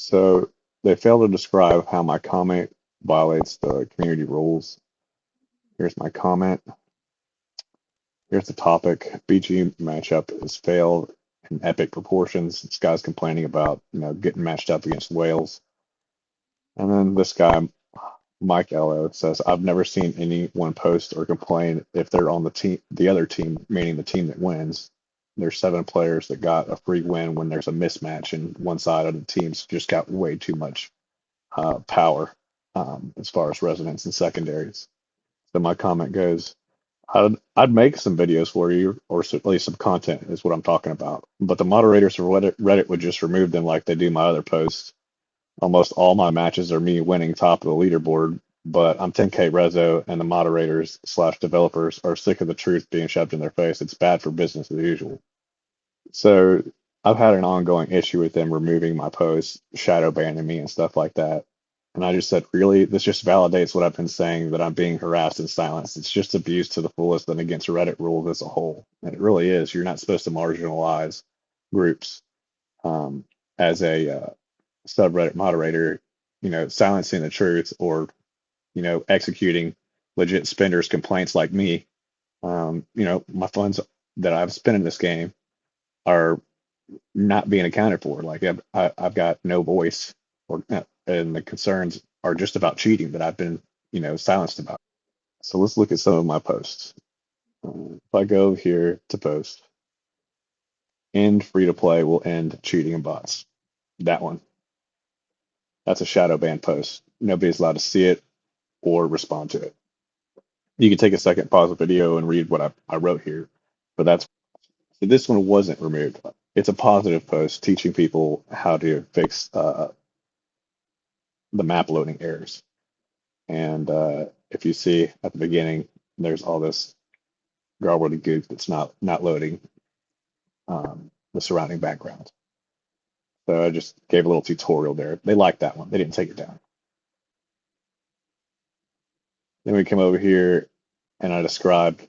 So they fail to describe how my comment violates the community rules. Here's my comment. Here's the topic. BG matchup is failed in epic proportions. This guy's complaining about, getting matched up against whales. And then this guy, Mike Ello, says, I've never seen anyone post or complain if they're on the other team, meaning the team that wins. There's 7 players that got a free win when there's a mismatch, and one side of the team's just got way too much power as far as resonance and secondaries. So my comment goes, I'd make some videos for you, or at least some content is what I'm talking about. But the moderators for Reddit would just remove them like they do my other posts. Almost all my matches are me winning top of the leaderboard, but I'm 10K rezo, and the moderators/developers are sick of the truth being shoved in their face. It's bad for business as usual. So I've had an ongoing issue with them removing my posts, shadow banning me, and stuff like that. And I just said, really, this just validates what I've been saying, that I'm being harassed and silenced. It's just abuse to the fullest and against Reddit rules as a whole. And it really is. You're not supposed to marginalize groups. As a subreddit moderator, silencing the truth, or, executing legit spenders' complaints like me. My funds that I've spent in this game are not being accounted for. Like I've got no voice, and the concerns are just about cheating that I've been, silenced about. So let's look at some of my posts. If I go here to post, end free to play will end cheating and bots. That one. That's a shadow ban post. Nobody's allowed to see it or respond to it. You can take a second, pause the video, and read what I wrote here. But this one wasn't removed. It's a positive post teaching people how to fix the map loading errors. And if you see at the beginning, there's all this garbled goop that's not loading the surrounding background. So I just gave a little tutorial there. They liked that one. They didn't take it down. Then we come over here, and I described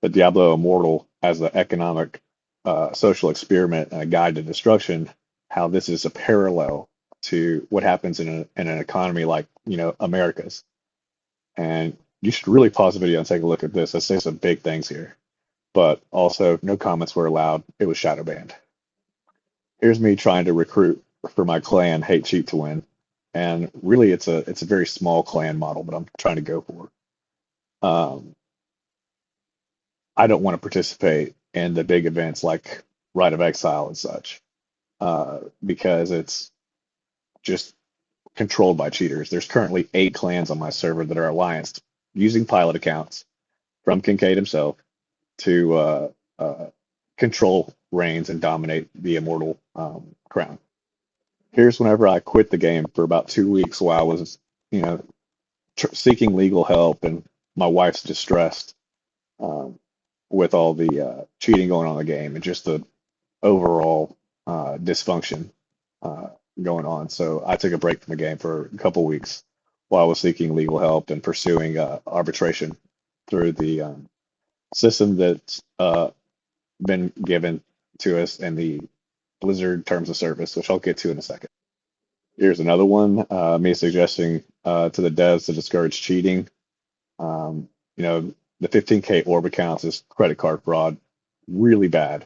the Diablo Immortal as the economic social experiment and a guide to destruction, how this is a parallel to what happens in an economy like, America's. And you should really pause the video and take a look at this. I say some big things here, but also no comments were allowed. It was shadow banned. Here's me trying to recruit for my clan Hate Cheat to win. And really it's a very small clan model, but I'm trying to go for. I don't want to participate in the big events like Rite of Exile and such, because it's just controlled by cheaters. There's currently 8 clans on my server that are allianced using pilot accounts from Kincaid himself to control reigns and dominate the immortal crown. Here's whenever I quit the game for about 2 weeks while I was, seeking legal help, and my wife's distressed with all the cheating going on in the game and just the overall dysfunction going on. So I took a break from the game for a couple weeks while I was seeking legal help and pursuing arbitration through the system that's been given to us in the Blizzard terms of service, which I'll get to in a second. Here's another one, me suggesting to the devs to discourage cheating. The 15K orb accounts is credit card fraud, really bad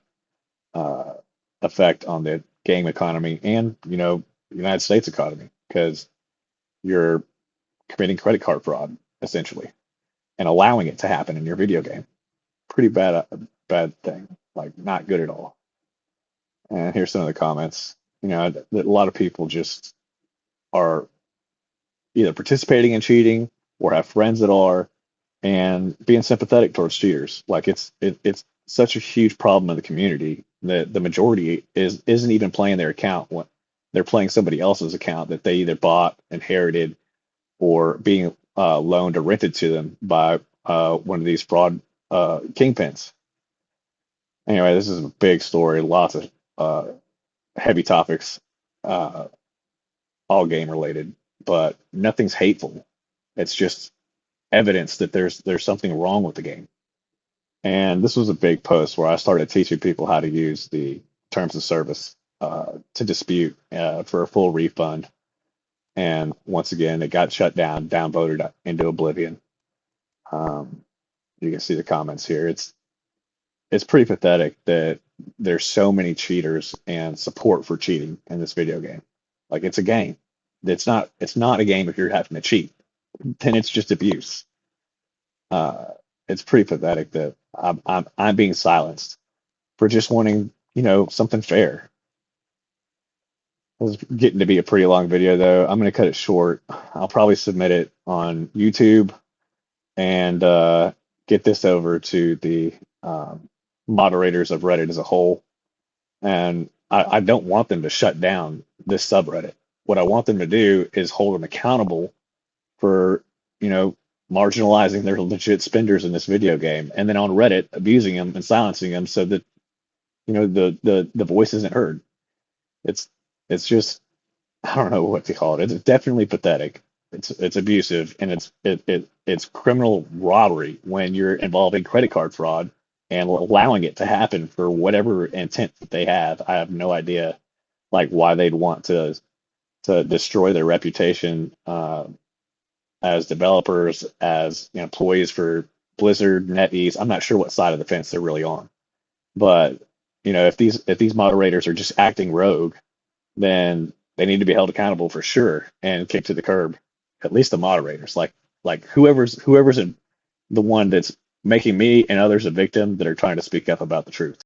effect on the game economy and, United States economy, because you're committing credit card fraud essentially and allowing it to happen in your video game. Pretty bad thing, like not good at all. And here's some of the comments. That a lot of people just are either participating in cheating or have friends that are, and being sympathetic towards cheaters. Like it's such a huge problem in the community that the majority isn't even playing their account. They're playing somebody else's account that they either bought, inherited, or being loaned or rented to them by one of these fraud kingpins. Anyway, this is a big story, lots of heavy topics, all game related, but nothing's hateful. It's just evidence that there's something wrong with the game. And this was a big post where I started teaching people how to use the terms of service to dispute for a full refund. And once again, it got shut down, downvoted into oblivion. Um, you can see the comments here. It's pretty pathetic that there's so many cheaters and support for cheating in this video game. Like, it's a game. It's not a game if you're having to cheat. Then it's just abuse. Uh, it's pretty pathetic that I'm being silenced for just wanting, something fair. It's getting to be a pretty long video though. I'm gonna cut it short. I'll probably submit it on YouTube and get this over to the moderators of Reddit as a whole. And I don't want them to shut down this subreddit. What I want them to do is hold them accountable for, you know, marginalizing their legit spenders in this video game, and then on Reddit abusing them and silencing them so that the voice isn't heard. It's it's just, I don't know what to call it. It's definitely pathetic. It's abusive, and it's criminal robbery when you're involving credit card fraud and allowing it to happen for whatever intent that they have. I have no idea like why they'd want to destroy their reputation as developers, as employees for Blizzard, NetEase. I'm not sure what side of the fence they're really on, but if these moderators are just acting rogue, then they need to be held accountable for sure and kicked to the curb. At least the moderators, like whoever's the one that's making me and others a victim that are trying to speak up about the truth.